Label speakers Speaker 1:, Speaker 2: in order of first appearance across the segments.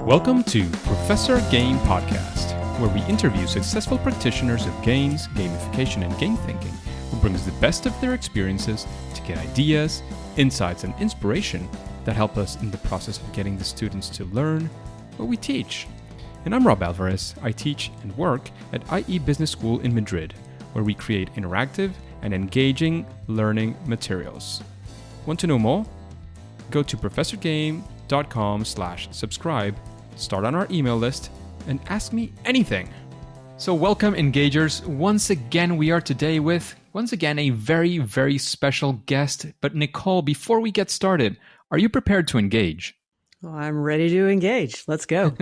Speaker 1: Welcome to Professor Game Podcast, where we interview successful practitioners of games, gamification, and game thinking who brings the best of their experiences to get ideas, insights, and inspiration that help us in the process of getting the students to learn what we teach. And I'm Rob Alvarez. I teach and work at IE Business School in Madrid, where we create interactive and engaging learning materials. Want to know more? Go to professorgame.com/subscribe, start on our email list, and ask me anything. So welcome, engagers. Once again, we are today with, a very, very special guest. But Nicole, before we get started, are you prepared to engage?
Speaker 2: Well, I'm ready to engage. Let's go.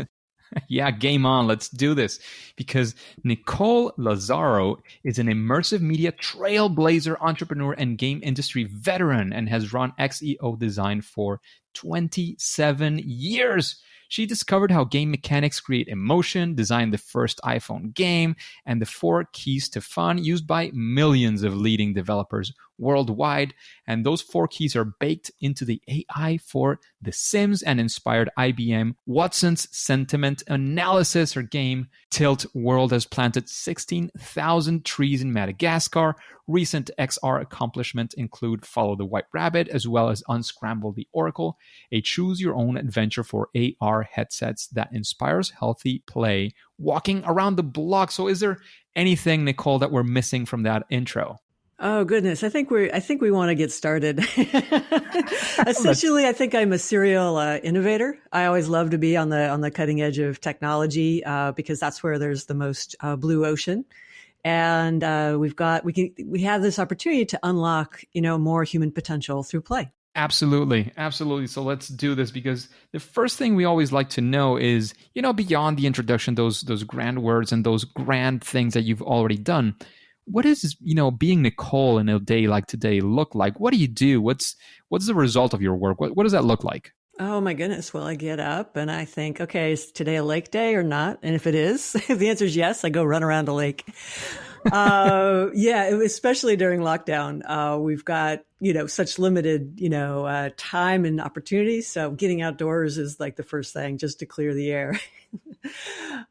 Speaker 1: Yeah, game on. Let's do this. Because Nicole Lazzaro is an immersive media trailblazer entrepreneur and game industry veteran and has run XEODesign for 27 years. She discovered how game mechanics create emotion, designed the first iPhone game, and the 4 keys to fun used by millions of leading developers worldwide. And those 4 keys are baked into the AI for The Sims and inspired IBM Watson's sentiment analysis. Her game, Tilt World, has planted 16,000 trees in Madagascar. Recent XR accomplishments include Follow the White Rabbit, as well as Unscramble the Oracle, a choose-your-own adventure for AR headsets that inspires healthy play, walking around the block. So is there anything, Nicole, that we're missing from that intro?
Speaker 2: Oh goodness, I think we want to get started. Essentially, I think I'm a serial innovator. I always love to be on the cutting edge of technology because that's where there's the most blue ocean. And we have this opportunity to unlock, more human potential through play.
Speaker 1: Absolutely. So let's do this, because the first thing we always like to know is, beyond the introduction, those grand words and those grand things that you've already done, what is, being Nicole in a day like today look like? What do you do? What's the result of your work? What does that look like?
Speaker 2: Oh my goodness. Well, I get up and I think, okay, is today a lake day or not? And if it is, if the answer is yes, I go run around a lake. Especially during lockdown, we've got, such limited, time and opportunities. So getting outdoors is like the first thing, just to clear the air.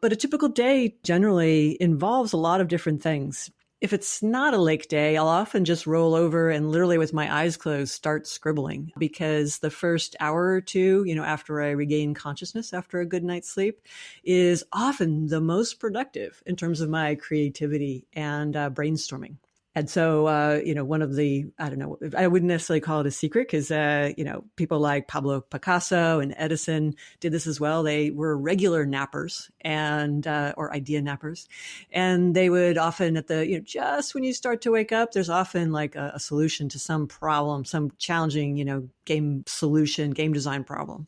Speaker 2: But a typical day generally involves a lot of different things. If it's not a lake day, I'll often just roll over and literally with my eyes closed start scribbling, because the first hour or two, after I regain consciousness after a good night's sleep, is often the most productive in terms of my creativity and brainstorming. And so, one of the, I wouldn't necessarily call it a secret because, people like Pablo Picasso and Edison did this as well. They were regular nappers and, or idea nappers. And they would often just when you start to wake up, there's often like a solution to some problem, some challenging, game design problem.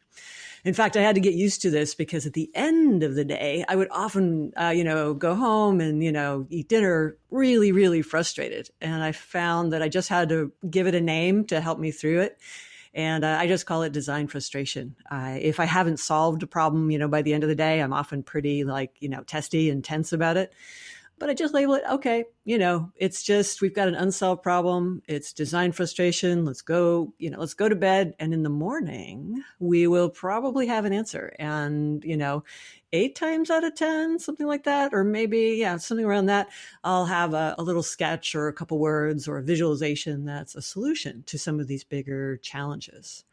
Speaker 2: In fact, I had to get used to this because at the end of the day, I would often, go home and, eat dinner really, really frustrated. And I found that I just had to give it a name to help me through it. And I just call it design frustration. If I haven't solved a problem, by the end of the day, I'm often pretty testy and tense about it. But I just label it, okay, it's just, we've got an unsolved problem. It's design frustration. Let's go to bed. And in the morning, we will probably have an answer. And, 8 times out of 10, something like that, or maybe, something around that, I'll have a little sketch or a couple words or a visualization that's a solution to some of these bigger challenges.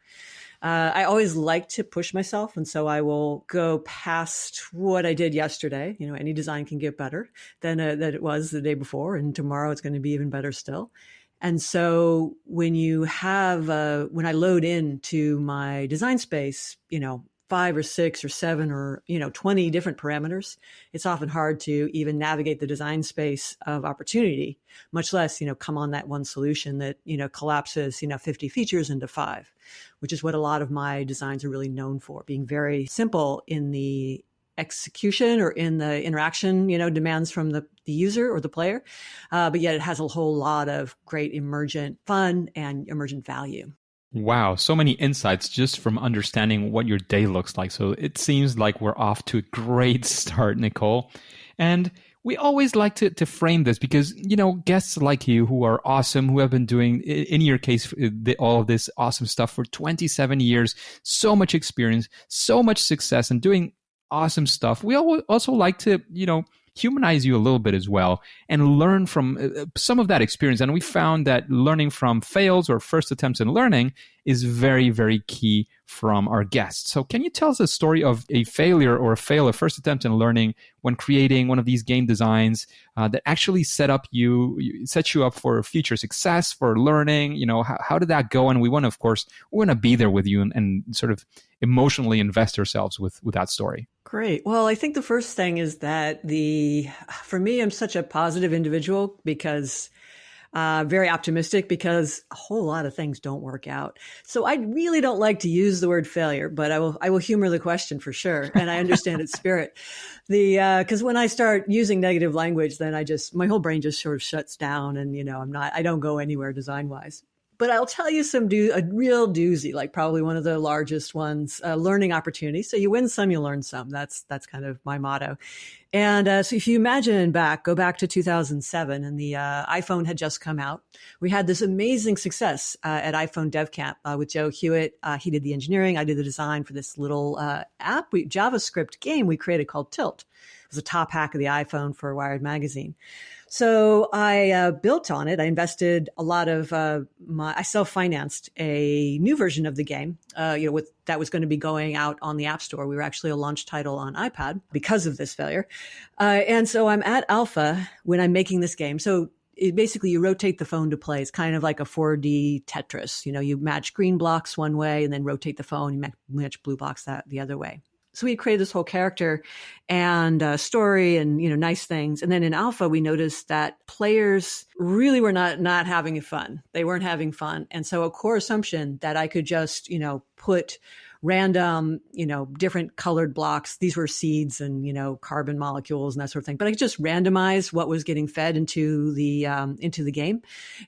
Speaker 2: I always like to push myself. And so I will go past what I did yesterday. Any design can get better than it was the day before. And tomorrow it's going to be even better still. And so when when I load into my design space, 5 or 6 or 7 or, 20 different parameters, it's often hard to even navigate the design space of opportunity, much less, come on that one solution that, collapses, 50 features into 5, which is what a lot of my designs are really known for, being very simple in the execution or in the interaction, demands from the user or the player. But yet it has a whole lot of great emergent fun and emergent value.
Speaker 1: Wow, so many insights just from understanding what your day looks like. So it seems like we're off to a great start, Nicole. And we always like to frame this because, guests like you who are awesome, who have been doing, in your case, all of this awesome stuff for 27 years, so much experience, so much success, and doing awesome stuff. We also like to, humanize you a little bit as well and learn from some of that experience. And we found that learning from fails or first attempts in learning is very, very key from our guests. So can you tell us a story of a failure or a first attempt in learning when creating one of these game designs that actually set you up for future success, for learning? How did that go? And we want to be there with you and sort of emotionally invest ourselves with that story.
Speaker 2: Great. Well, I think the first thing is that for me, I'm such a positive individual because very optimistic, because a whole lot of things don't work out. So I really don't like to use the word failure, but I will humor the question for sure. And I understand its spirit. Because when I start using negative language, then my whole brain just sort of shuts down, and I don't go anywhere design wise. But I'll tell you a real doozy, like probably one of the largest ones, learning opportunities. So you win some, you learn some. That's kind of my motto. And so if you go back to 2007, and the iPhone had just come out. We had this amazing success at iPhone Dev Camp with Joe Hewitt. He did the engineering. I did the design for this little JavaScript game we created called Tilt. It was a top hack of the iPhone for Wired magazine. So I built on it. I invested a lot of I self-financed a new version of the game, that was going to be going out on the App Store. We were actually a launch title on iPad because of this failure. And so I'm at alpha when I'm making this game. So basically you rotate the phone to play. It's kind of like a 4D Tetris. You match green blocks one way and then rotate the phone. You match blue blocks the other way. So we created this whole character and story and, nice things. And then in alpha, we noticed that players really were not having fun. They weren't having fun. And so a core assumption that I could just, put random, different colored blocks. These were seeds and, carbon molecules and that sort of thing. But I could just randomize what was getting fed into the game.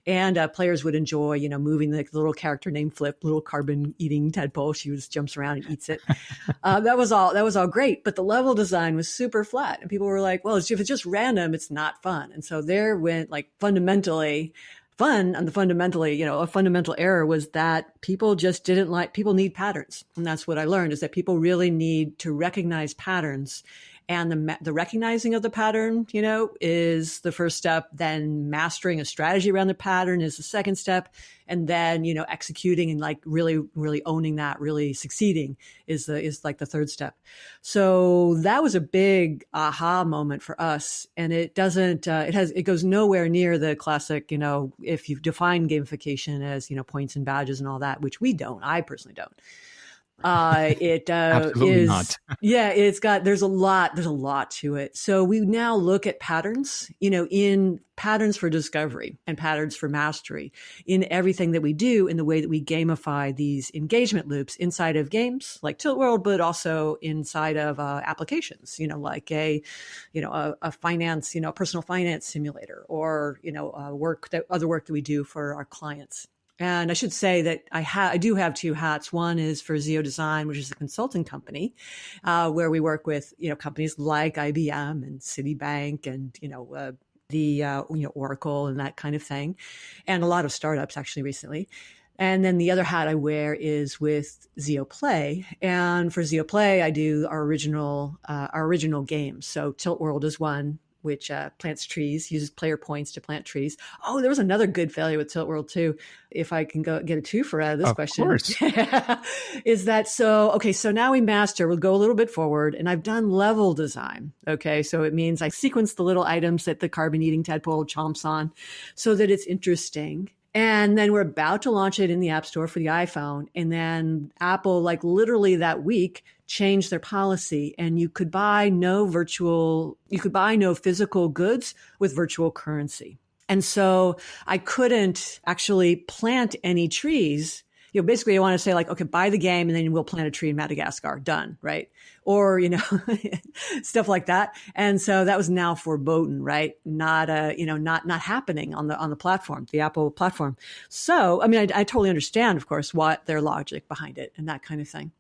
Speaker 2: And players would enjoy, moving the little character named Flip, little carbon eating tadpole. She jumps around and eats it. That was all great. But the level design was super flat. And people were like, well, if it's just random, it's not fun. And so there went fundamentally fun. And a fundamental error was that people just people need patterns. And that's what I learned, is that people really need to recognize patterns. And the recognizing of the pattern, is the first step. Then mastering a strategy around the pattern is the second step. And then, executing and really, really owning that, really succeeding is like the third step. So that was a big aha moment for us. And it goes nowhere near the classic, if you define gamification as, points and badges and all that, which we don't. I personally don't.
Speaker 1: Absolutely not.
Speaker 2: Yeah, there's a lot to it. So we now look at patterns, in patterns for discovery and patterns for mastery in everything that we do, in the way that we gamify these engagement loops inside of games like Tilt World, but also inside of applications, like a finance, a personal finance simulator, or, other work that we do for our clients. And I should say that I do have two hats. One is for XEODesign, which is a consulting company, where we work with, companies like IBM and Citibank and, Oracle and that kind of thing. And a lot of startups actually recently. And then the other hat I wear is with XeoPlay. And for XeoPlay, I do our original games. So Tilt World is one, which plants trees, uses player points to plant trees. Oh, there was another good failure with Tilt World too. If I can get a twofer out of this question.
Speaker 1: Of course.
Speaker 2: Is that so? Okay, so now we'll go a little bit forward, and I've done level design. Okay, so it means I sequence the little items that the carbon-eating tadpole chomps on so that it's interesting. And then we're about to launch it in the App Store for the iPhone. And then Apple, literally that week, changed their policy, and you could buy no physical goods with virtual currency. And so I couldn't actually plant any trees. Basically I want to say okay, buy the game and then we'll plant a tree in Madagascar. Done. Right. Or, stuff like that. And so that was now verboten, right? Not happening on the platform, the Apple platform. So, I totally understand, of course, what their logic behind it and that kind of thing.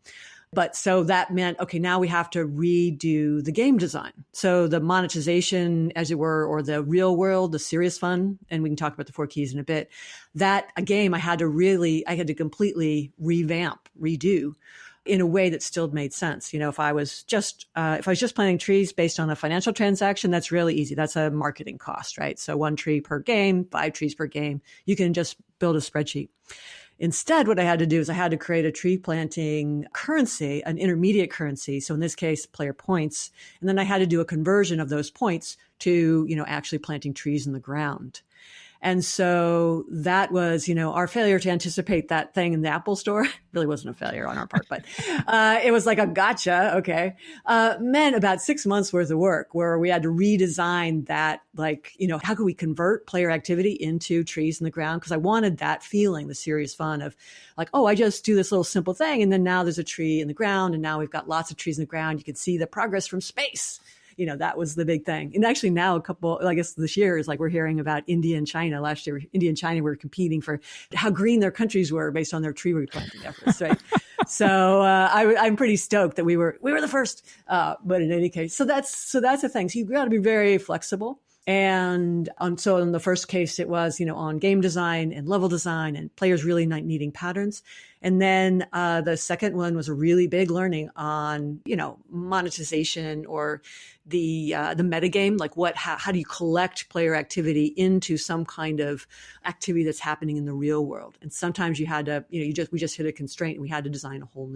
Speaker 2: But so that meant, okay, now we have to redo the game design. So the monetization, as it were, or the real world, the serious fun, and we can talk about the 4 keys in a bit. That a game I had to completely redo. in a way that still made sense. If I was just planting trees based on a financial transaction, that's really easy. That's a marketing cost, right? So 1 tree per game, 5 trees per game. You can just build a spreadsheet. Instead, what I had to do is I had to create a tree planting currency, an intermediate currency. So in this case, player points. And then I had to do a conversion of those points to, actually planting trees in the ground. And so that was, our failure to anticipate that thing in the Apple Store. Really wasn't a failure on our part, but it was like a gotcha. Okay. Meant about 6 months worth of work where we had to redesign that, how could we convert player activity into trees in the ground? Because I wanted that feeling, the serious fun of like, oh, I just do this little simple thing. And then now there's a tree in the ground. And now we've got lots of trees in the ground. You can see the progress from space. That was the big thing. And actually now I guess this year is like we're hearing about India and China. Last year, India and China were competing for how green their countries were based on their tree replanting efforts, right? So I'm pretty stoked that we were the first. But in any case, so that's the thing. So you've got to be very flexible. And so in the first case, it was, on game design and level design and players really needing patterns. And then the second one was a really big learning on, monetization or the metagame, like how do you collect player activity into some kind of activity that's happening in the real world? And sometimes you had to, we just hit a constraint and we had to design a whole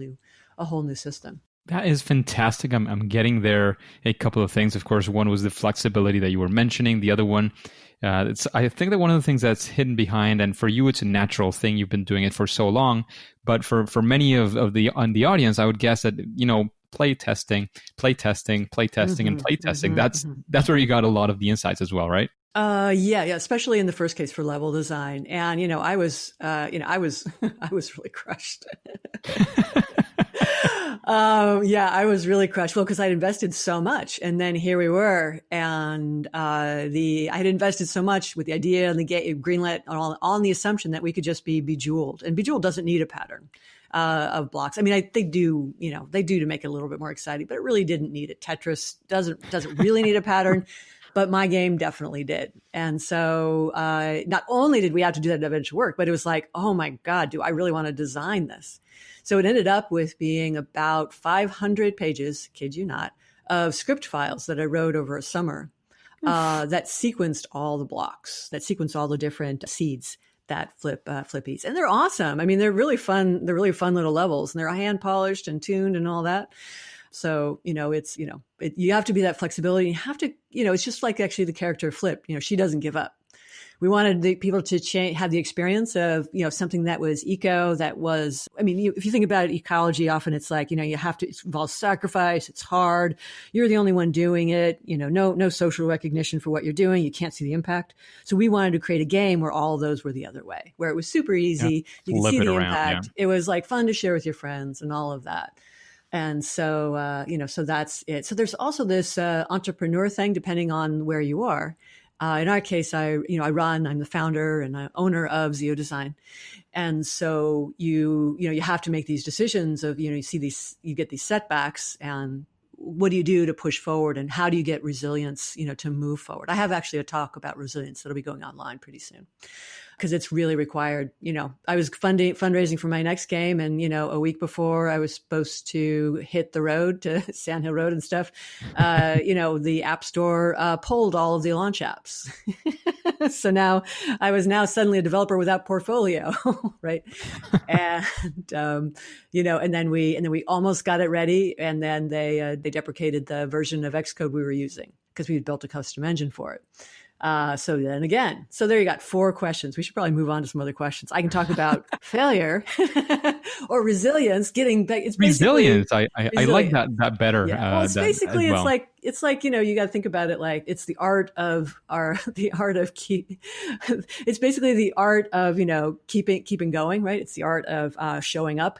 Speaker 2: new system.
Speaker 1: That is fantastic. I'm getting there. A couple of things. Of course, one was the flexibility that you were mentioning. The other one, I think that one of the things that's hidden behind, and for you, it's a natural thing. You've been doing it for so long. But for many of the audience, I would guess that, play testing, and play testing. That's where you got a lot of the insights as well, right?
Speaker 2: Yeah, especially in the first case for level design. And, I was really crushed. I was really crushed. Well, because I'd invested so much, and then here we were, and I had invested so much with the idea and the greenlit on the assumption that we could just be Bejeweled, and Bejeweled doesn't need a pattern of blocks. I mean, they do to make it a little bit more exciting, but it really didn't need it. Tetris doesn't really need a pattern. But my game definitely did. And so not only did we have to do that eventual work, but it was like, oh my God, do I really want to design this? So it ended up with being about 500 pages, kid you not, of script files that I wrote over a summer that sequenced all the blocks, that sequenced all the different seeds that flippies. And they're awesome. I mean, they're really fun. They're really fun little levels, and they're hand polished and tuned and all that. So, you have to be that flexibility. You have to, it's just like actually the character Flip, she doesn't give up. We wanted the people to have the experience of, something that was if you think about it, ecology, often it's like, you have to, it involves sacrifice. It's hard. You're the only one doing it. No social recognition for what you're doing. You can't see the impact. So we wanted to create a game where all of those were the other way, where it was super easy. Yeah. You could see the impact. Yeah. It was like fun to share with your friends and all of that. And so, so that's it. So there's also this entrepreneur thing, depending on where you are. In our case, I'm the founder and owner of XEODesign. And so you have to make these decisions of, you get these setbacks, and what do you do to push forward, and how do you get resilience, to move forward? I have actually a talk about resilience that'll be going online pretty soon, because it's really required. I was fundraising for my next game, and, a week before I was supposed to hit the road to Sand Hill Road and stuff, the App Store pulled all of the launch apps. So now I was suddenly a developer without portfolio, right? And, and then we almost got it ready, and then they deprecated the version of Xcode we were using because we had built a custom engine for it. So then again, so there you got 4 questions. We should probably move on to some other questions. I can talk about failure or resilience. It's
Speaker 1: resilience. I like that better.
Speaker 2: Yeah. Well, it's basically it's like you got to think about it like it's the art of it's basically the art of keeping going, right? It's the art of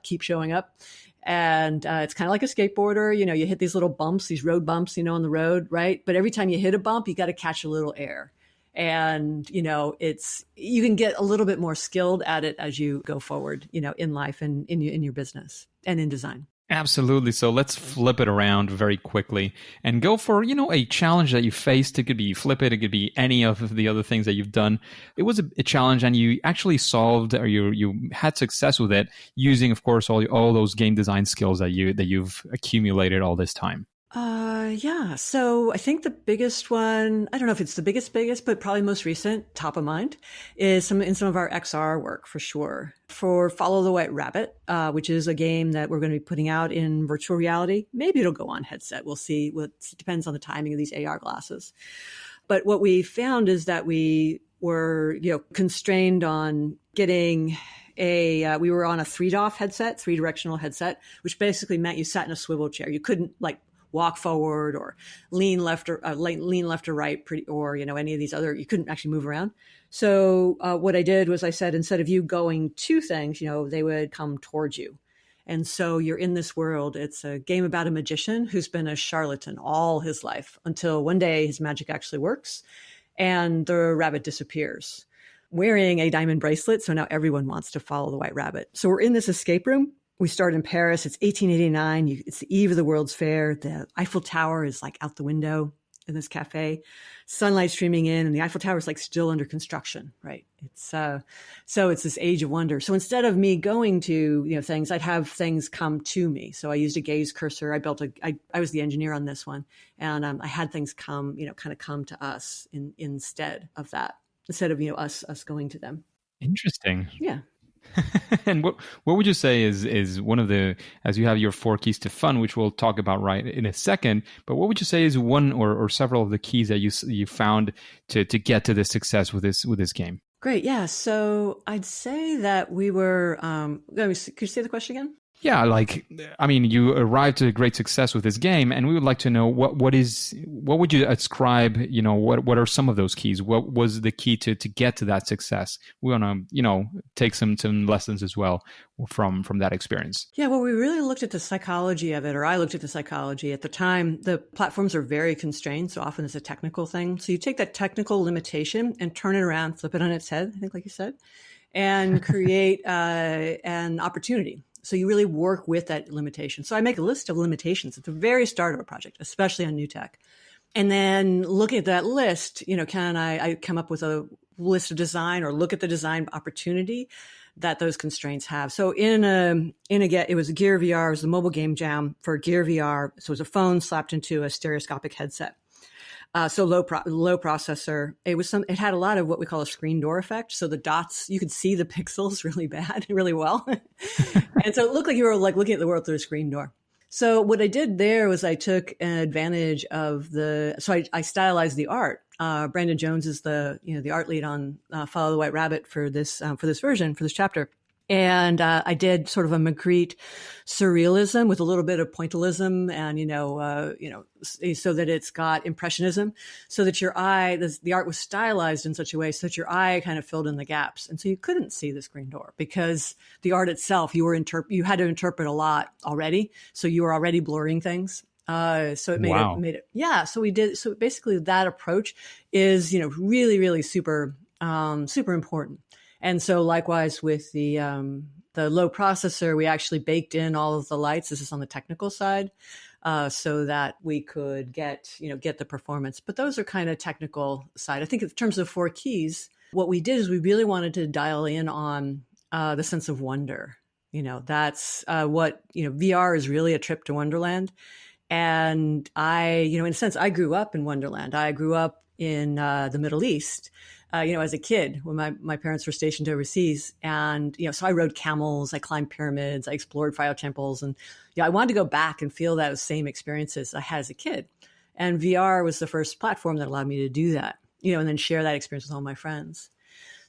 Speaker 2: keep showing up. And it's kind of like a skateboarder, you hit these little bumps, these road bumps, on the road, right? But every time you hit a bump, you got to catch a little air. And, you can get a little bit more skilled at it as you go forward, in life and in your business and in design.
Speaker 1: Absolutely. So let's flip it around very quickly and go for, a challenge that you faced. It could be flip it. It could be any of the other things that you've done. It was a challenge and you actually solved or you had success with it using, of course, all those game design skills that you've accumulated all this time.
Speaker 2: Yeah. So I think the biggest one, I don't know if it's the biggest, but probably most recent, top of mind, is some of our XR work for sure. For Follow the White Rabbit, which is a game that we're going to be putting out in virtual reality. Maybe it'll go on headset. We'll see. It depends on the timing of these AR glasses. But what we found is that we were, constrained on getting we were on a 3DOF headset, 3-directional headset, which basically meant you sat in a swivel chair. You couldn't walk forward or lean left or right, or any of these other. You couldn't actually move around. So what I did was I said, instead of you going to things, they would come towards you. And so you're in this world. It's a game about a magician who's been a charlatan all his life until one day his magic actually works and the rabbit disappears, wearing a diamond bracelet. So now everyone wants to follow the white rabbit. So we're in this escape room. We start in Paris. It's 1889. It's the eve of the World's Fair. The Eiffel Tower is out the window in this cafe, sunlight streaming in, and the Eiffel Tower is still under construction, right? It's so it's this age of wonder. So instead of me going to things, I'd have things come to me. So I used a gaze cursor. I was the engineer on this one, and I had things come come to us instead of that, instead of us going to them.
Speaker 1: Interesting.
Speaker 2: Yeah.
Speaker 1: And what would you say is one of the, as you have your 4 keys to fun, which we'll talk about right in a second, but what would you say is one or several of the keys that you found to get to this success with this game?
Speaker 2: Great. Yeah. So I'd say that we were, could you say the question again?
Speaker 1: Yeah, you arrived to great success with this game, and we would like to know what would you ascribe, what are some of those keys? What was the key to get to that success? We want to, take some lessons as well from that experience.
Speaker 2: Yeah, well, we really looked at the psychology of it, or I looked at the psychology. At the time, the platforms are very constrained, so often it's a technical thing. So you take that technical limitation and turn it around, flip it on its head, I think like you said, and create an opportunity. So you really work with that limitation. So I make a list of limitations at the very start of a project, especially on new tech. And then looking at that list, can I come up with a list of design or look at the design opportunity that those constraints have. So it was a Gear VR, it was the mobile game jam for Gear VR. So it was a phone slapped into a stereoscopic headset. So low processor. It had a lot of what we call a screen door effect. So the dots, you could see the pixels really bad, really well. And so it looked like you were looking at the world through a screen door. So what I did there was I took advantage of I stylized the art. Brandon Jones is the art lead on Follow the White Rabbit for this chapter. And I did sort of a Magritte surrealism with a little bit of pointillism, and so that it's got impressionism, so that your eye, the art was stylized in such a way so that your eye kind of filled in the gaps, and so you couldn't see the screen door because the art itself you had to interpret a lot already, so you were already blurring things. So it made it. Yeah. So we did. So basically, that approach is really, really super important. And so likewise with the low processor, we actually baked in all of the lights. This is on the technical side, so that we could get the performance. But those are kind of technical side. I think in terms of 4 keys, what we did is we really wanted to dial in on the sense of wonder. That's what, VR is really a trip to Wonderland. And in a sense, I grew up in Wonderland. I grew up in the Middle East. As a kid when my parents were stationed overseas. And, so I rode camels, I climbed pyramids, I explored fire temples. And, I wanted to go back and feel those same experiences I had as a kid. And VR was the first platform that allowed me to do that, and then share that experience with all my friends.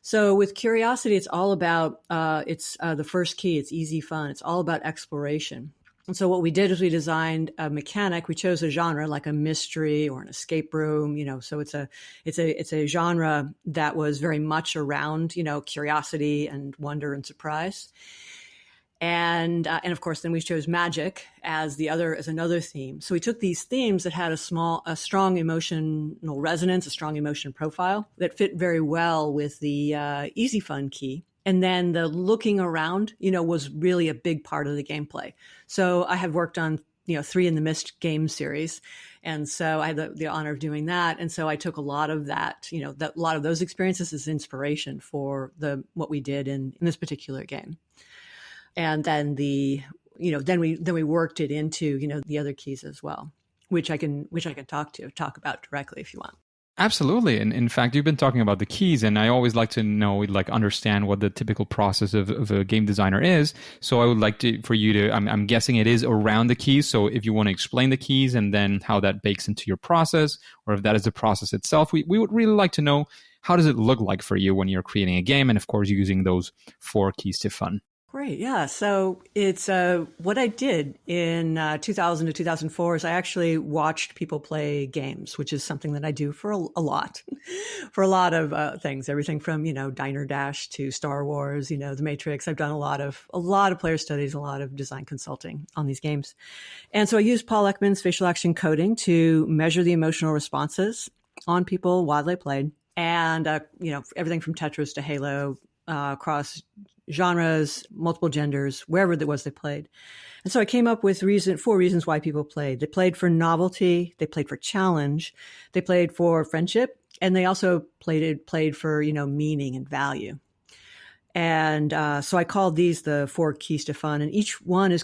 Speaker 2: So with Curiosity, it's all about, the first key. It's easy fun. It's all about exploration. And so what we did is we designed a mechanic. We chose a genre like a mystery or an escape room, so it's a genre that was very much around, curiosity and wonder and surprise. And of course, then we chose magic as another theme. So we took these themes that had a strong emotional resonance, a strong emotion profile that fit very well with the easy fun key. And then the looking around, was really a big part of the gameplay. So I had worked on, 3 in the Mist game series. And so I had the honor of doing that. And so I took a lot of that, a lot of those experiences as inspiration for what we did in this particular game. And then then we worked it into, the other keys as well, which I can talk about directly if you want.
Speaker 1: Absolutely. And in fact, you've been talking about the keys, and I always like to know, understand what the typical process of a game designer is. So I would like for you to, I'm guessing it is around the keys. So if you want to explain the keys and then how that bakes into your process, or if that is the process itself, we would really like to know, how does it look like for you when you're creating a game? And of course, using those 4 keys to fun.
Speaker 2: Great. Yeah. So it's what I did in 2000 to 2004 is I actually watched people play games, which is something that I do for a lot, for a lot of things, everything from, Diner Dash to Star Wars, The Matrix. I've done a lot of player studies, a lot of design consulting on these games. And so I used Paul Ekman's facial action coding to measure the emotional responses on people while they played. And, everything from Tetris to Halo, across genres, multiple genders, wherever it was they played. And so I came up with 4 reasons why people played. They played for novelty, they played for challenge, they played for friendship, and they also played for, meaning and value. And so I called these the 4 keys to fun, and each one is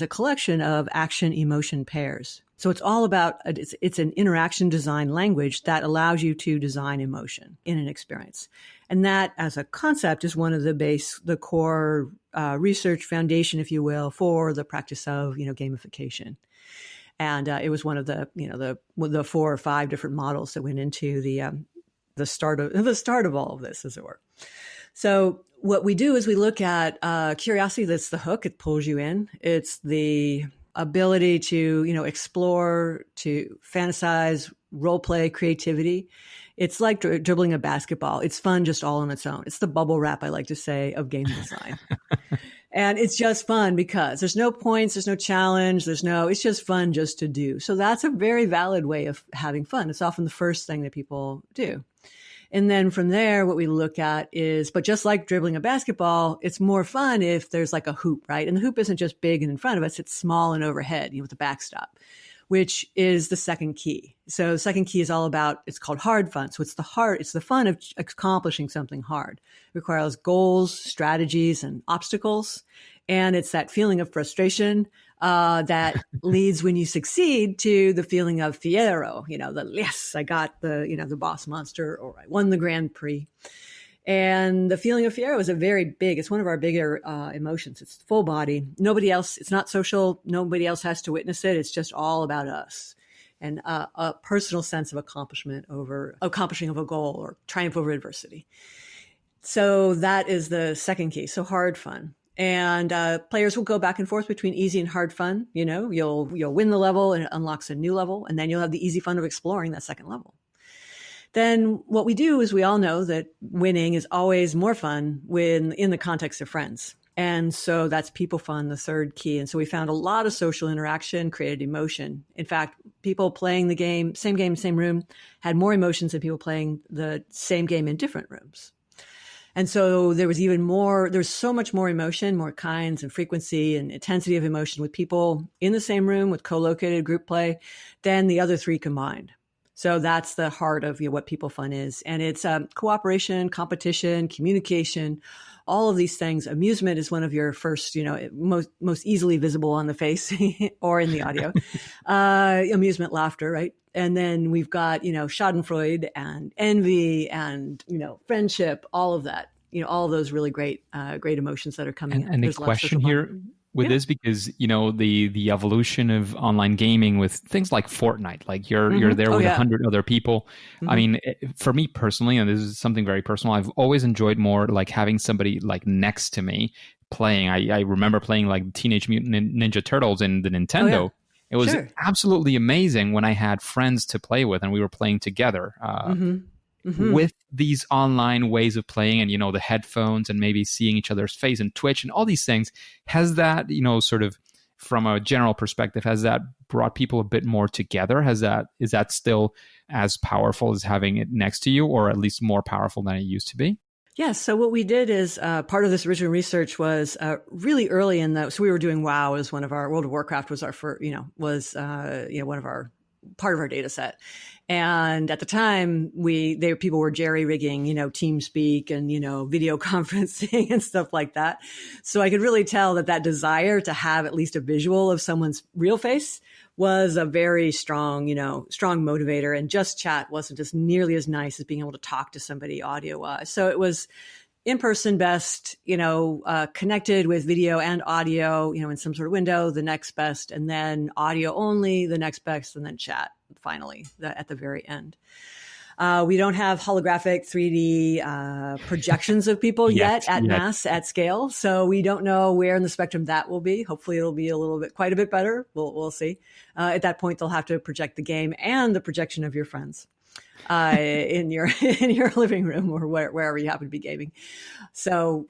Speaker 2: a collection of action emotion pairs. So it's all about, it's an interaction design language that allows you to design emotion in an experience. And that as a concept is one of the core research foundation, if you will, for the practice of, gamification. And it was one of the 4 or 5 different models that went into the start of all of this, as it were. So what we do is we look at curiosity. That's the hook. It pulls you in. It's the ability to, explore, to fantasize, role play, creativity. It's like dribbling a basketball. It's fun just all on its own. It's the bubble wrap, I like to say, of game design. And it's just fun because there's no points, there's no challenge, it's just fun just to do. So that's a very valid way of having fun. It's often the first thing that people do. And then from there, what we look at is, but just like dribbling a basketball, it's more fun if there's like a hoop, right? And the hoop isn't just big and in front of us, it's small and overhead, with the backstop, which is the second key. So the second key is all about, it's called hard fun. So it's the fun of accomplishing something hard. It requires goals, strategies, and obstacles. And it's that feeling of frustration that leads when you succeed to the feeling of fiero, yes, I got the boss monster, or I won the Grand Prix. And the feeling of fiero is it's one of our bigger emotions. It's full body. Nobody else, it's not social. Nobody else has to witness it. It's just all about us. And a personal sense of accomplishment over accomplishing of a goal or triumph over adversity. So that is the second key. So hard fun. And players will go back and forth between easy and hard fun. You'll win the level and it unlocks a new level. And then you'll have the easy fun of exploring that second level. Then what we do is we all know that winning is always more fun when in the context of friends. And so that's people fun, the third key. And so we found a lot of social interaction created emotion. In fact, people playing the game, same room, had more emotions than people playing the same game in different rooms. And so there's so much more emotion, more kinds and frequency and intensity of emotion with people in the same room with co-located group play than the other 3 combined. So that's the heart of what people fun is. And it's cooperation, competition, communication, all of these things. Amusement is one of your first, most easily visible on the face or in the audio. Amusement, laughter, right? And then we've got, schadenfreude and envy and, friendship, all of that, all of those really great emotions that are coming in.
Speaker 1: And the question here with this, because, the evolution of online gaming with things like Fortnite, like you're there with 100 other people. Mm-hmm. I mean, for me personally, and this is something very personal, I've always enjoyed more like having somebody like next to me playing. I remember playing like Teenage Mutant Ninja Turtles in the Nintendo. Oh, yeah. It was absolutely amazing when I had friends to play with and we were playing together with these online ways of playing and, the headphones and maybe seeing each other's face and Twitch and all these things. Has that, sort of from a general perspective, has that brought people a bit more together? Is that still as powerful as having it next to you, or at least more powerful than it used to be?
Speaker 2: Yeah. So what we did is part of this original research was really early in the. So we were doing WoW as one of our World of Warcraft was our first, one of our part of our data set. And at the time, people were jerry rigging, TeamSpeak and video conferencing and stuff like that. So I could really tell that desire to have at least a visual of someone's real face was a very strong motivator. And just chat wasn't just nearly as nice as being able to talk to somebody audio wise. So it was in person best, connected with video and audio, in some sort of window, the next best, and then audio only, the next best, and then chat finally at the very end. We don't have holographic 3D projections of people yet at mass, at scale. So we don't know where in the spectrum that will be. Hopefully it'll be quite a bit better. We'll see. At that point, they'll have to project the game and the projection of your friends in your living room or wherever you happen to be gaming. So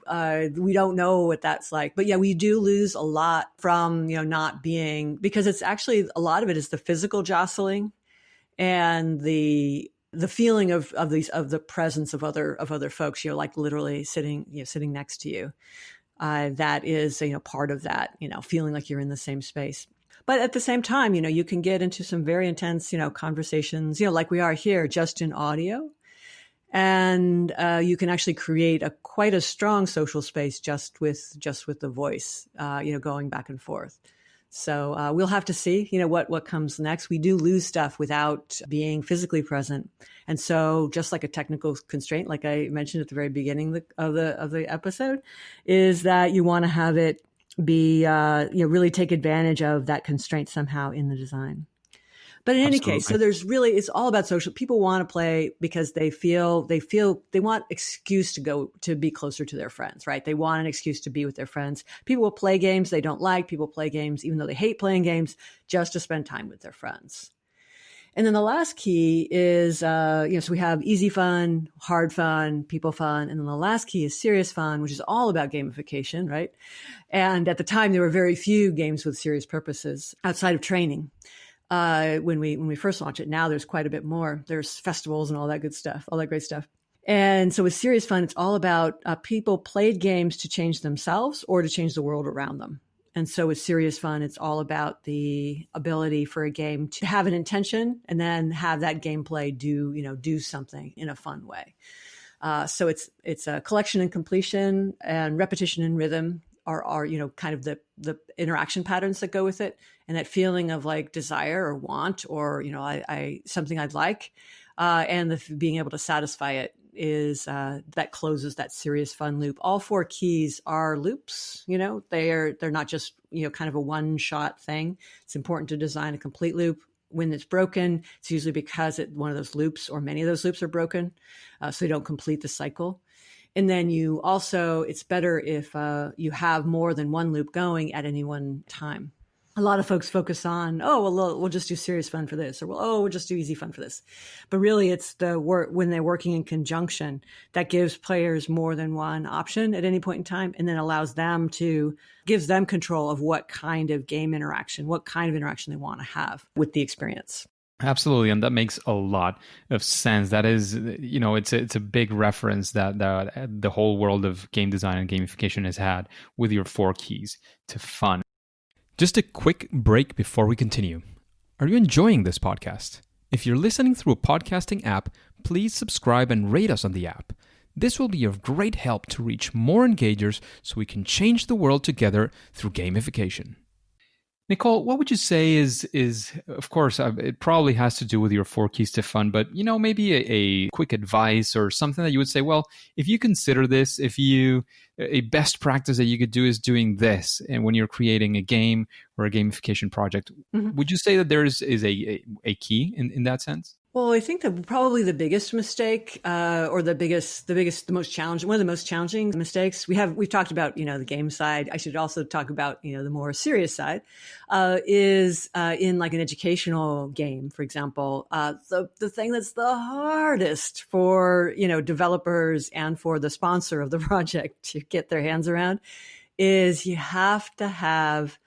Speaker 2: we don't know what that's like. But yeah, we do lose a lot from not being, because it's actually a lot of it is the physical jostling and the feeling of the presence of other folks, like literally sitting next to you. That is, part of that, feeling like you're in the same space. But at the same time, you can get into some very intense, conversations, like we are here, just in audio. And you can actually create quite a strong social space just with the voice, going back and forth. So we'll have to see, what comes next. We do lose stuff without being physically present. And so just like a technical constraint, like I mentioned at the very beginning of the episode, is that you want to have it be, really take advantage of that constraint somehow in the design. But in any case, so it's all about social. People want to play because they want excuse to be closer to their friends, right? They want an excuse to be with their friends. People will play games they don't like. People play games, even though they hate playing games, just to spend time with their friends. And then the last key is, so we have easy fun, hard fun, people fun. And then the last key is serious fun, which is all about gamification, right? And at the time, there were very few games with serious purposes outside of training. When we first launched it. Now there's quite a bit more. There's festivals and all that good stuff, all that great stuff. And so with serious fun, it's all about people played games to change themselves or to change the world around them. And so with serious fun, it's all about the ability for a game to have an intention and then have that gameplay do something in a fun way. So it's a collection and completion, and repetition and rhythm are kind of the interaction patterns that go with it, and that feeling of like desire or want or I something I'd like, and being able to satisfy it is that closes that serious fun loop. All four keys are loops. They're not just kind of a one shot thing. It's important to design a complete loop. When it's broken, it's usually because one of those loops or many of those loops are broken, so you don't complete the cycle. And then it's better if you have more than one loop going at any one time. A lot of folks focus on, we'll just do serious fun for this, or we'll just do easy fun for this. But really it's the work when they're working in conjunction that gives players more than one option at any point in time, and then gives them control of what kind of game interaction, what kind of interaction they want to have with the experience.
Speaker 1: Absolutely, and that makes a lot of sense. That is, it's a big reference that the whole world of game design and gamification has had with your four keys to fun. Just a quick break before we continue. Are you enjoying this podcast? If you're listening through a podcasting app, please subscribe and rate us on the app. This will be of great help to reach more engagers so we can change the world together through gamification. Nicole, what would you say is of course, it probably has to do with your four keys to fun, but maybe a quick advice or something that you would say, well, if you consider this, a best practice that you could do is doing this, and when you're creating a game or a gamification project, would you say that there is a key in that sense?
Speaker 2: Well, I think that probably the biggest mistake, or the most challenging, one of the most challenging mistakes we've talked about, the game side. I should also talk about, the more serious side, is in like an educational game, for example, the thing that's the hardest for, developers and for the sponsor of the project to get their hands around is you have to have,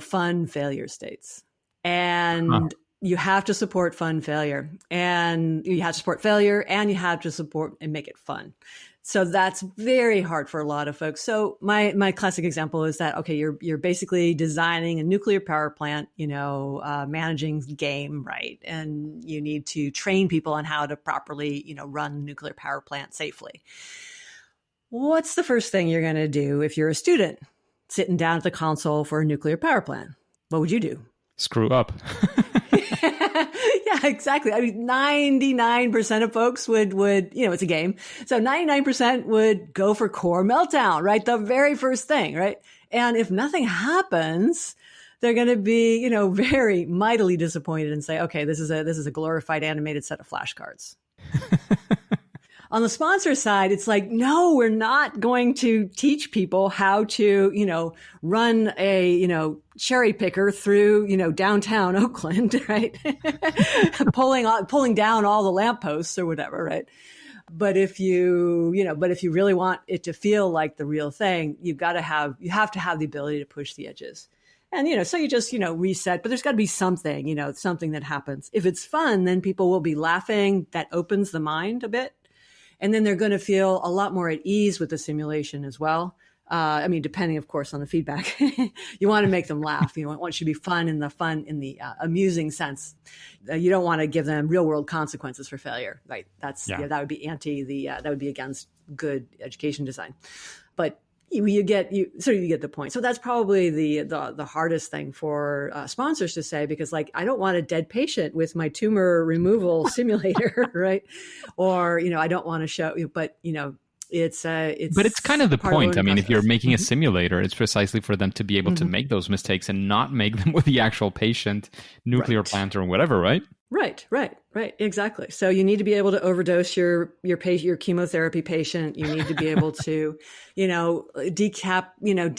Speaker 2: fun failure states. And you have to support fun failure, and you have to support failure, and you have to support and make it fun. So that's very hard for a lot of folks. So my classic example is that, okay, you're basically designing a nuclear power plant, managing game, right? And you need to train people on how to properly, run a nuclear power plant safely. What's the first thing you're going to do if you're a student sitting down at the console for a nuclear power plant? What would you do?
Speaker 1: Screw up.
Speaker 2: Yeah, exactly. I mean, 99% of folks would, it's a game. So 99% would go for core meltdown, right? The very first thing, right? And if nothing happens, they're going to be, very mightily disappointed and say, okay, this is a glorified animated set of flashcards. On the sponsor side, it's like, no, we're not going to teach people how to, run a, cherry picker through, downtown Oakland, right? pulling down all the lampposts or whatever, right? But if you really want it to feel like the real thing, you have to have the ability to push the edges. And, so you just, reset, but there's got to be something, something that happens. If it's fun, then people will be laughing. That opens the mind a bit. And then they're going to feel a lot more at ease with the simulation as well. Depending, of course, on the feedback. You want to make them laugh. You want it to be fun in the amusing sense. You don't want to give them real world consequences for failure, right? That would be that would be against good education design. But you get the point. So that's probably the hardest thing for sponsors to say, because I don't want a dead patient with my tumor removal simulator, right? Or I don't want to show you, but it's
Speaker 1: kind of the point. I mean, if you're making a simulator, it's precisely for them to be able to make those mistakes and not make them with the actual patient, nuclear plant or whatever, right?
Speaker 2: Right. Exactly. So you need to be able to overdose your chemotherapy patient. You need to be able to,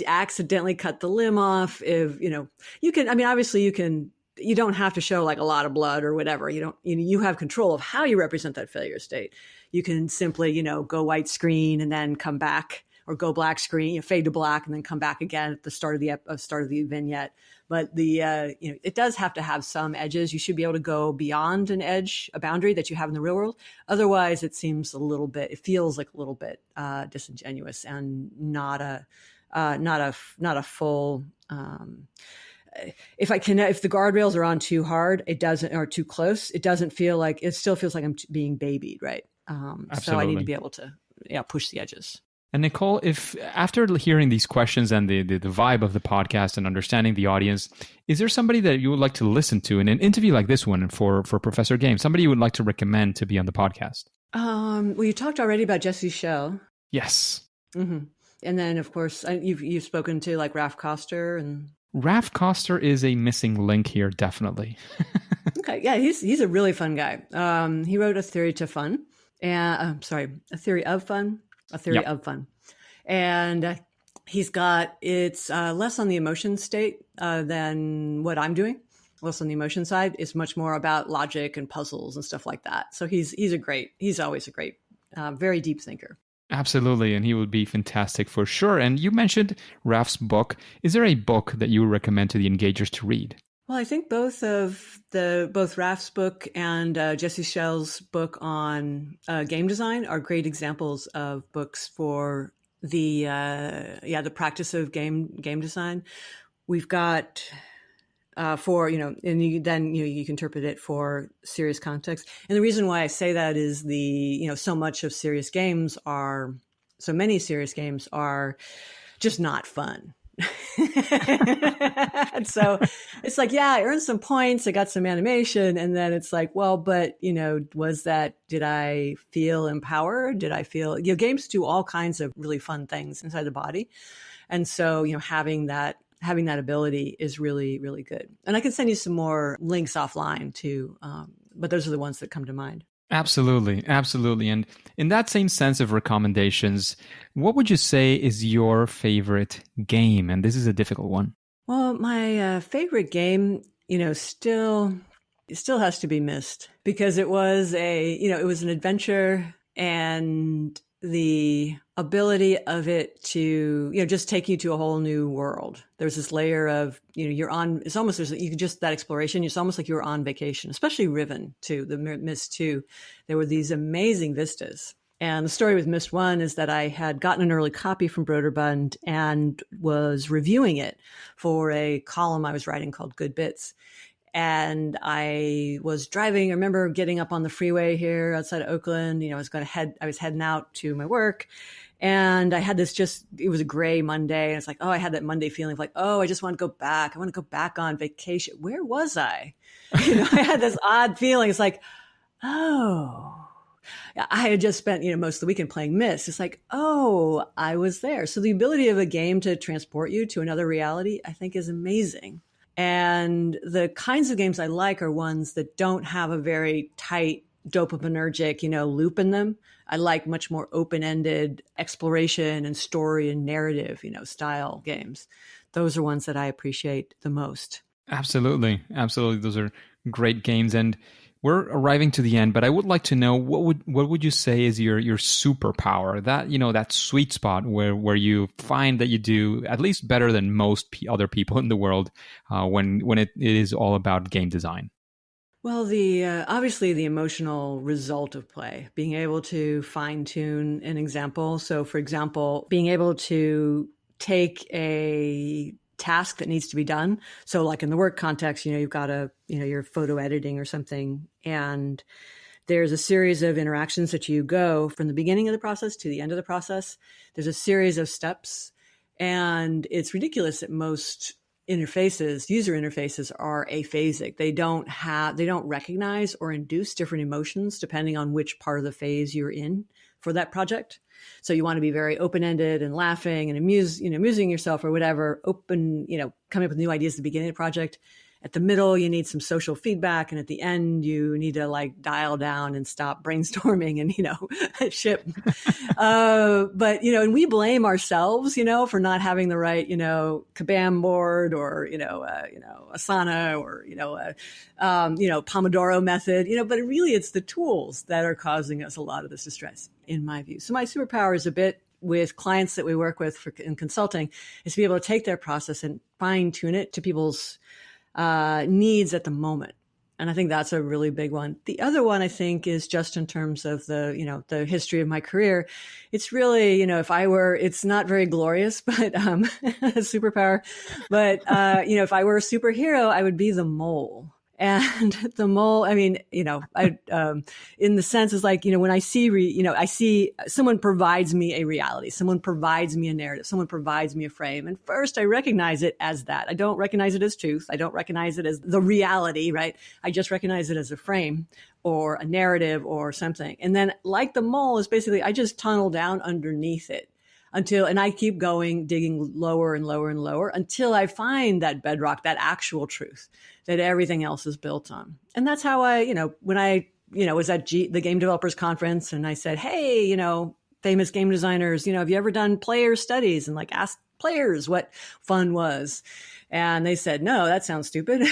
Speaker 2: accidentally cut the limb off. If, you can, obviously you don't have to show a lot of blood or whatever. You have control of how you represent that failure state. You can simply, go white screen and then come back, or go black screen, fade to black and then come back again at the start of the vignette. But it does have to have some edges. You should be able to go beyond a boundary that you have in the real world. Otherwise, it feels like a little bit disingenuous and not a full. If the guardrails are on too hard, or too close, it still feels like I'm being babied, right? So I need to be able to push the edges.
Speaker 1: And Nicole, if after hearing these questions and the vibe of the podcast and understanding the audience, is there somebody that you would like to listen to in an interview like this one for Professor Game? Somebody you would like to recommend to be on the podcast?
Speaker 2: Well, you talked already about Jesse Schell.
Speaker 1: Yes.
Speaker 2: Mm-hmm. And then, of course, you've spoken to Raf Koster and.
Speaker 1: Raf Koster is a missing link here, definitely.
Speaker 2: Okay, yeah, he's a really fun guy. He wrote A Theory to Fun, A Theory of Fun. And he's got, it's less on the emotion state than what I'm doing. Less on the emotion side. It's much more about logic and puzzles and stuff like that. So he's always a great, very deep thinker.
Speaker 1: Absolutely, and he would be fantastic for sure. And you mentioned Raf's book. Is there a book that you would recommend to the engagers to read?
Speaker 2: Well, I think both Raf's book and Jesse Schell's book on game design are great examples of books for the practice of game design. We've got and you can interpret it for serious context. And the reason why I say that is so many serious games are just not fun. And so it's I earned some points, I got some animation, and then it's did I feel empowered? Did I feel, games do all kinds of really fun things inside the body. And so, having that ability is really, really good. And I can send you some more links offline too. But those are the ones that come to mind.
Speaker 1: Absolutely. And in that same sense of recommendations, what would you say is your favorite game? And this is a difficult one.
Speaker 2: Well, my favorite game, still has to be Myst, because it was an adventure, and the ability of it to, just take you to a whole new world. There's this layer of, it's almost, that exploration, it's almost like you were on vacation, especially Riven 2, the Myst 2. There were these amazing vistas. And the story with Myst 1 is that I had gotten an early copy from Broderbund and was reviewing it for a column I was writing called Good Bits. And I was driving. I remember getting up on the freeway here outside of Oakland. I was heading out to my work, and I had it was a gray Monday. And it's like, I had that Monday feeling of like, I just want to go back. I want to go back on vacation. Where was I? I had this odd feeling. It's like, I had just spent, most of the weekend playing Myst. It's like, I was there. So the ability of a game to transport you to another reality, I think, is amazing. And the kinds of games I like are ones that don't have a very tight dopaminergic, loop in them. I like much more open-ended exploration and story and narrative, style games. Those are ones that I appreciate the most. Absolutely.
Speaker 1: Those are great games. And we're arriving to the end, but I would like to know what would you say is your superpower, that that sweet spot where you find that you do at least better than most other people in the world when it is all about game design.
Speaker 2: Well, obviously the emotional result of play, being able to fine tune an example. So, for example, being able to take a task that needs to be done. So like in the work context, you've got you're photo editing or something, and there's a series of interactions that you go from the beginning of the process to the end of the process. There's a series of steps, and it's ridiculous that most user interfaces are aphasic. They don't recognize or induce different emotions depending on which part of the phase you're in for that project. So you want to be very open-ended and laughing and amusing yourself or whatever, coming up with new ideas at the beginning of the project. At the middle, you need some social feedback. And at the end, you need to dial down and stop brainstorming and, ship. But, and we blame ourselves, for not having the right, Kabam board or, Asana or, Pomodoro method, but really it's the tools that are causing us a lot of this distress, in my view. So my superpower is a bit with clients that we work with in consulting is to be able to take their process and fine tune it to people's needs at the moment. And I think that's a really big one. The other one I think is just in terms of the history of my career. It's really, it's not very glorious, but, a superpower, but, if I were a superhero, I would be the mole. And the mole, in the sense is like, when I see, I see someone provides me a reality, someone provides me a narrative, someone provides me a frame. And first I recognize it as that. I don't recognize it as truth. I don't recognize it as the reality, right? I just recognize it as a frame or a narrative or something. And then like the mole is basically, I just tunnel down underneath it. And I keep going, digging lower and lower and lower until I find that bedrock, that actual truth that everything else is built on. And that's how when I, was at the Game Developers Conference and I said, hey, famous game designers, have you ever done player studies and asked players what fun was? And they said, no, that sounds stupid.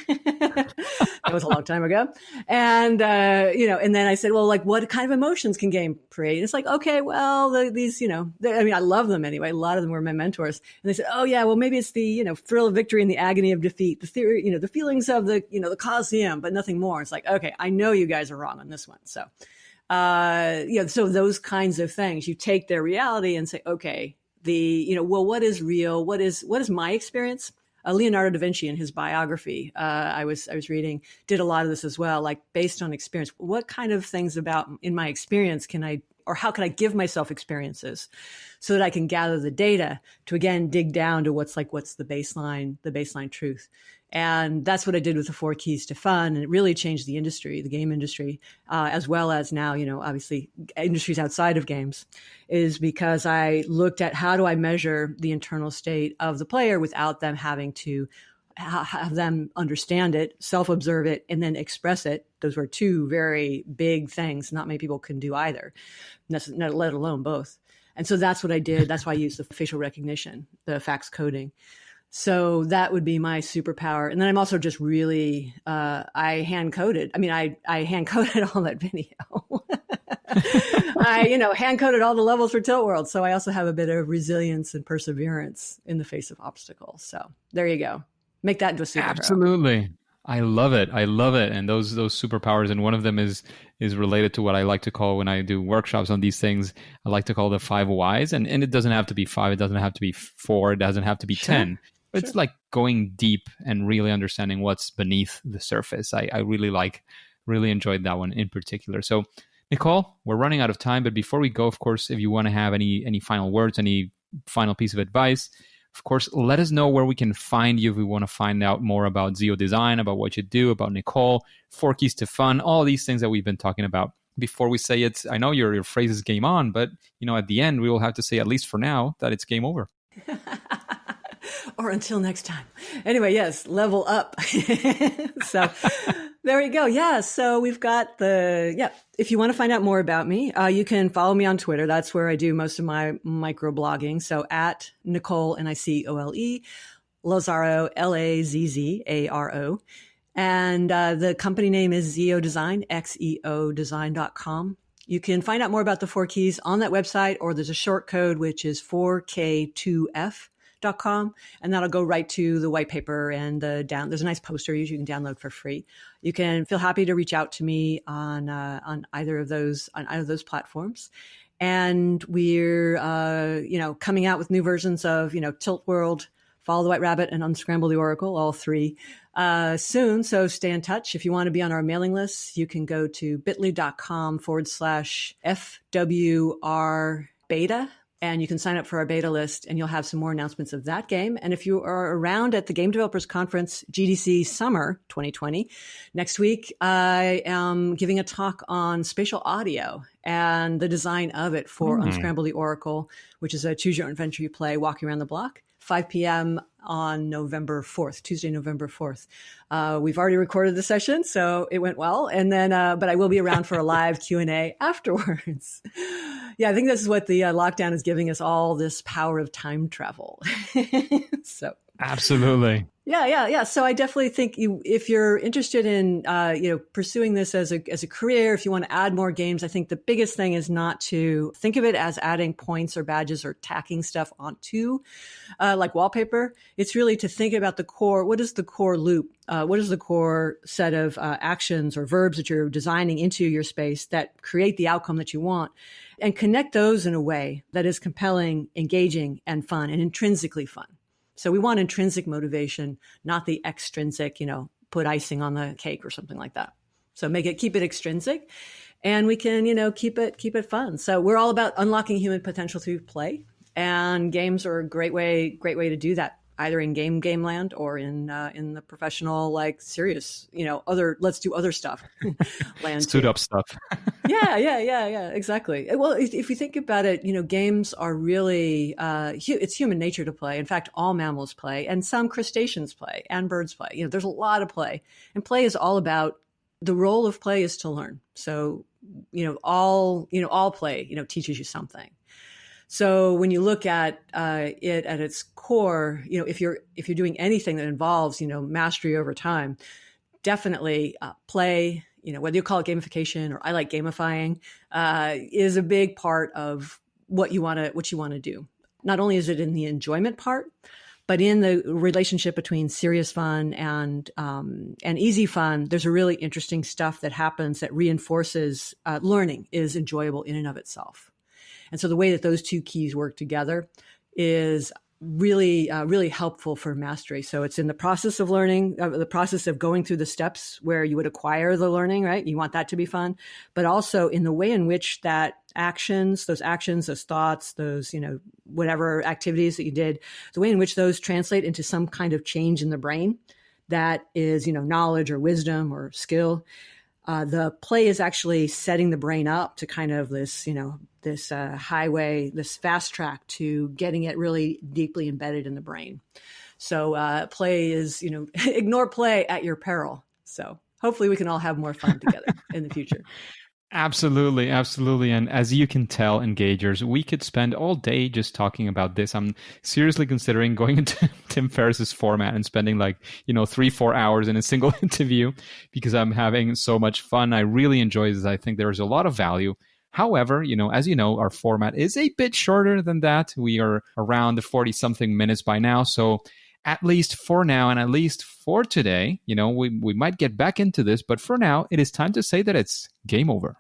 Speaker 2: That was a long time ago. And, and then I said, well, what kind of emotions can game create? And it's like, okay, well, these, I love them anyway. A lot of them were my mentors. And they said, oh yeah, well, maybe it's the, thrill of victory and the agony of defeat, the theory, the feelings of the, the Colosseum, but nothing more. It's like, okay, I know you guys are wrong on this one. So, so those kinds of things, you take their reality and say, okay, what is real? What is my experience? Leonardo da Vinci in his biography, I was reading, did a lot of this as well, based on experience. What kind of things about in my experience how can I give myself experiences so that I can gather the data to again dig down to what's the baseline truth. And that's what I did with the 4 keys to fun. And it really changed the industry, the game industry, as well as now, obviously industries outside of games, is because I looked at how do I measure the internal state of the player without them having to have them understand it, self-observe it, and then express it. Those were 2 very big things. Not many people can do either, let alone both. And so that's what I did. That's why I used the facial recognition, the fax coding. So that would be my superpower. And then I'm also just really, I hand coded. I hand coded all that video. I, hand coded all the levels for Tilt World. So I also have a bit of resilience and perseverance in the face of obstacles. So there you go. Make that into a superhero.
Speaker 1: Absolutely. I love it. I love it. And those superpowers, and one of them is related to what I like to call, when I do workshops on these things, I like to call the 5 whys. And it doesn't have to be 5, it doesn't have to be 4, it doesn't have to be 10. But it's like going deep and really understanding what's beneath the surface. I really enjoyed that one in particular. So Nicole, we're running out of time, but before we go, of course, if you want to have any final words, any final piece of advice, of course, let us know where we can find you if we want to find out more about XEODesign, about what you do, about Nicole, 4 Keys to Fun, all these things that we've been talking about. Before we say it, I know your phrase is game on, but at the end, we will have to say, at least for now, that it's game over.
Speaker 2: Or until next time. Anyway, yes, level up. So there we go. Yeah. So we've got if you want to find out more about me, you can follow me on Twitter. That's where I do most of my microblogging. So at Nicole, Nicole, Lazzaro, Lazzaro. And the company name is XEODesign, XEODesign.com. You can find out more about the 4 keys on that website, or there's a short code, which is 4K2F. .com, and that'll go right to the white paper and there's a nice poster you can download for free. You can feel happy to reach out to me on either of those platforms. And we're coming out with new versions of Tilt World, Follow the White Rabbit, and Unscramble the Oracle, all 3 soon. So stay in touch. If you want to be on our mailing list, you can go to bit.ly/FWR beta. And you can sign up for our beta list, and you'll have some more announcements of that game. And if you are around at the Game Developers Conference, GDC Summer 2020, next week, I am giving a talk on spatial audio and the design of it for Unscramble the Oracle, which is a choose your own adventure you play walking around the block, 5 p.m. on November 4th, Tuesday, November 4th. We've already recorded the session, so it went well. And then, but I will be around for a live Q&A afterwards. Yeah, I think this is what the lockdown is giving us, all this power of time travel. So
Speaker 1: absolutely.
Speaker 2: Yeah. So I definitely think if you're interested in, pursuing this as a career, if you want to add more games, I think the biggest thing is not to think of it as adding points or badges or tacking stuff onto, like wallpaper. It's really to think about the core. What is the core loop? What is the core set of actions or verbs that you're designing into your space that create the outcome that you want, and connect those in a way that is compelling, engaging, and fun, and intrinsically fun. So we want intrinsic motivation, not the extrinsic, put icing on the cake or something like that. So keep it extrinsic, and we can, keep it fun. So we're all about unlocking human potential through play, and games are a great way to do that, either in game land or in the professional, like serious, let's do other stuff land.
Speaker 1: Stood up stuff.
Speaker 2: Yeah, exactly. Well, if you think about it, games are really, it's human nature to play. In fact, all mammals play, and some crustaceans play, and birds play. There's a lot of play, and play is all about, the role of play is to learn. So, all play, teaches you something. So when you look at it at its core, if you're doing anything that involves, mastery over time, definitely play, whether you call it gamification or I like gamifying, is a big part of what you want to do. Not only is it in the enjoyment part, but in the relationship between serious fun and easy fun, there's a really interesting stuff that happens that reinforces learning is enjoyable in and of itself. And so the way that those 2 keys work together is really, really helpful for mastery. So it's in the process of learning, the process of going through the steps where you would acquire the learning, right? You want that to be fun, but also in the way in which those actions, those thoughts, those, whatever activities that you did, the way in which those translate into some kind of change in the brain that is, knowledge or wisdom or skill. The play is actually setting the brain up to kind of this, this highway, this fast track to getting it really deeply embedded in the brain. So play is, ignore play at your peril. So hopefully we can all have more fun together in the future.
Speaker 1: Absolutely. And as you can tell, engagers, we could spend all day just talking about this. I'm seriously considering going into Tim Ferriss's format and spending 3-4 hours in a single interview, because I'm having so much fun. I really enjoy this. I think there's a lot of value. However, as you know, our format is a bit shorter than that. We are around the 40-something minutes by now. So at least for now, and at least for today, we might get back into this, but for now, it is time to say that it's game over.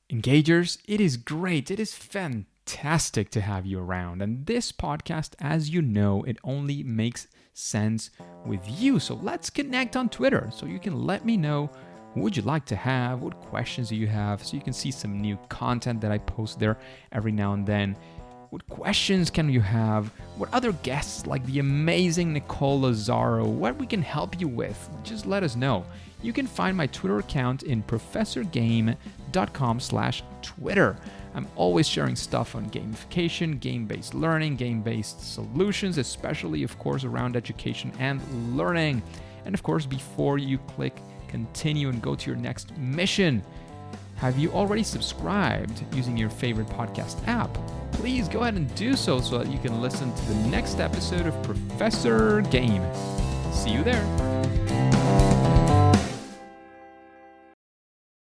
Speaker 1: Engagers, it is great. It is fantastic to have you around. And this podcast, as you know, it only makes sense with you. So let's connect on Twitter so you can let me know who would you like to have, what questions do you have, so you can see some new content that I post there every now and then. What questions can you have? What other guests like the amazing Nicole Lazzaro, what we can help you with? Just let us know. You can find my Twitter account in professorgame.com/Twitter. I'm always sharing stuff on gamification, game-based learning, game-based solutions, especially, of course, around education and learning. And of course, before you click continue and go to your next mission, have you already subscribed using your favorite podcast app? Please go ahead and do so that you can listen to the next episode of Professor Game. See you there.